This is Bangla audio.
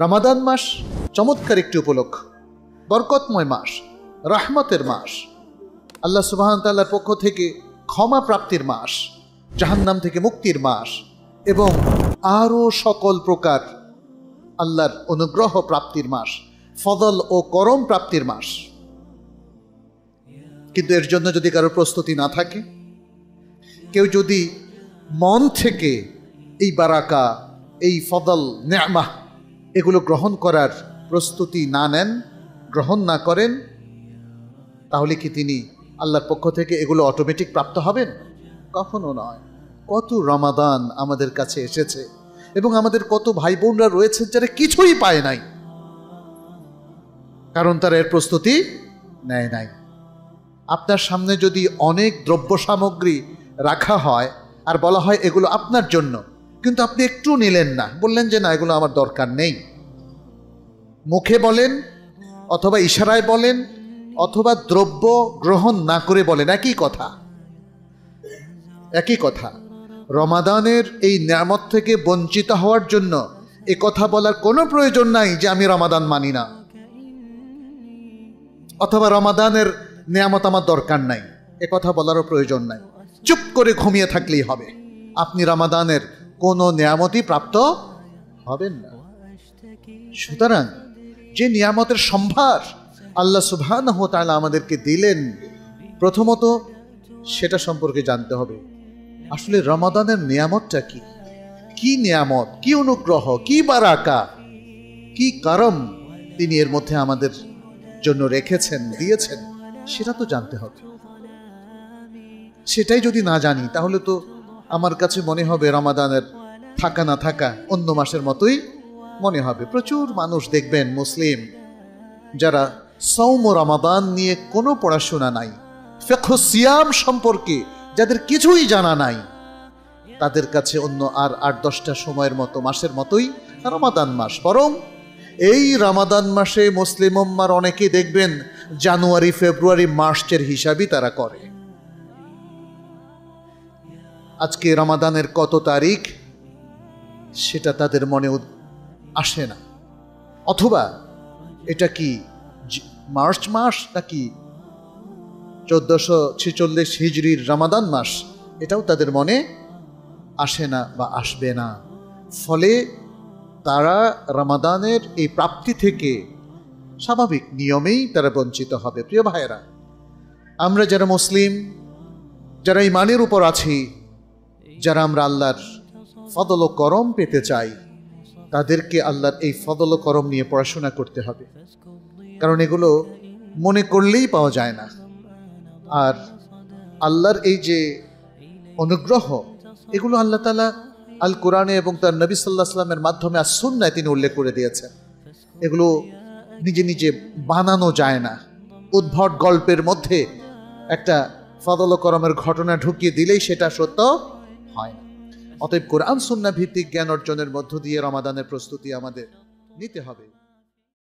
রমাদান মাস চমৎকার একটি উপলক্ষ, বরকতময় মাস, রহমতের মাস, আল্লাহ সুবহানাহু ওয়া তাআলার পক্ষ থেকে ক্ষমা প্রাপ্তির মাস, জাহান্নাম থেকে মুক্তির মাস এবং আরও সকল প্রকার আল্লাহর অনুগ্রহ প্রাপ্তির মাস, ফদল ও করম প্রাপ্তির মাস। কিন্তু এর জন্য যদি কারো প্রস্তুতি না থাকে, কেউ যদি মন থেকে এই বারাকা, এই ফদল, নেয়ামাহ এগুলো গ্রহণ করার প্রস্তুতি না নেন, গ্রহণ না করেন, তাহলে কি তিনি আল্লাহর পক্ষ থেকে এগুলো অটোমেটিক প্রাপ্ত হবেন? কখনো নয়। কত রমাদান আমাদের কাছে এসেছে এবং আমাদের কত ভাই বোনরা রয়েছে যারা কিছুই পায় নাই, কারণ তারা এর প্রস্তুতি নেয় নাই। আপনার সামনে যদি অনেক দ্রব্য সামগ্রী রাখা হয় আর বলা হয় এগুলো আপনার জন্য, কিন্তু আপনি একটু নিলেন না, বললেন যে না, এগুলো আমার দরকার নেই, মুখে বলেন অথবা ইশারায় বলেন অথবা দ্রব্য গ্রহণ না করে বলেন, একই কথা, একই কথা। রমাদানের এই নিয়ামত থেকে বঞ্চিত হওয়ার জন্য এ কথা বলার কোনো প্রয়োজন নাই যে আমি রমাদান মানি না, অথবা রমাদানের নিয়ামত আমার দরকার নাই, এ কথা বলারও প্রয়োজন নাই। চুপ করে ঘুমিয়ে থাকলেই হবে, আপনি রমাদানের কোনো নিয়ামতই প্রাপ্ত হবেন না। সুতরাং যে নিয়ামতের সম্ভার আল্লাহ সুবহানাহু ওয়া তাআলা আমাদেরকে দিলেন, প্রথমত সেটা সম্পর্কে জানতে হবে। আসলে রমাদানের নিয়ামতটা কি, কি নিয়ামত, কি অনুগ্রহ, কি বারাকা, কি করম তিনি এর মধ্যে আমাদের জন্য রেখেছেন, দিয়েছেন, সেটা তো জানতে হবে। সেটাই যদি না জানি, তাহলে তো আমার কাছে মনে হবে রমাদানের থাকা না থাকা অন্য মাসের মতোই মনে হবে। প্রচুর মানুষ দেখবেন মুসলিম যারা সওম ও রমাদান নিয়ে কোনো পড়াশোনা নাই, ফিকহ সিয়াম সম্পর্কে যাদের কিছুই জানা নাই, তাদের কাছে অন্য আর ৮-১০টা সময়ের মতো, মাসের মতোই রমাদান মাস। বরং এই রমাদান মাসে মুসলিম উম্মার অনেকেই দেখবেন জানুয়ারি, ফেব্রুয়ারি, মার্চের হিসাবই তারা করে। আজকে রমাদানের কত তারিখ সেটা তাদের মনে আসে না, অথবা এটা কি মার্চ মাস নাকি 1446 হিজরির রমাদান মাস, এটাও তাদের মনে আসে না বা আসবে না। ফলে তারা রমাদানের এই প্রাপ্তি থেকে স্বাভাবিক নিয়মেই তারা বঞ্চিত হবে। প্রিয় ভাইয়েরা, আমরা যারা মুসলিম, যারা ঈমানের উপর আছি, যারা আমরা আল্লাহর ফদল ও করম পেতে চাই, তাদেরকে আল্লাহর এই ফদল ও করম নিয়ে পড়াশোনা করতে হবে, কারণ এগুলো মনে করলেই পাওয়া যায় না। আর আল্লাহর এই যে অনুগ্রহ, এগুলো আল্লাহ তাআলা আল কোরআনে এবং তার নবী সাল্লাল্লাহু আলাইহি ওয়াসাল্লামের মাধ্যমে আর সুন্নায় তিনি উল্লেখ করে দিয়েছেন। এগুলো নিজে নিজে বানানো যায় না। উদ্ভট গল্পের মধ্যে একটা ফদল ও করমের ঘটনা ঢুকিয়ে দিলেই সেটা সত্য হয় না। অতএব কোরআন সুন্নাহ ভিত্তিক জ্ঞান অর্জনের মধ্য দিয়ে রমাদানের প্রস্তুতি আমাদের নিতে হবে।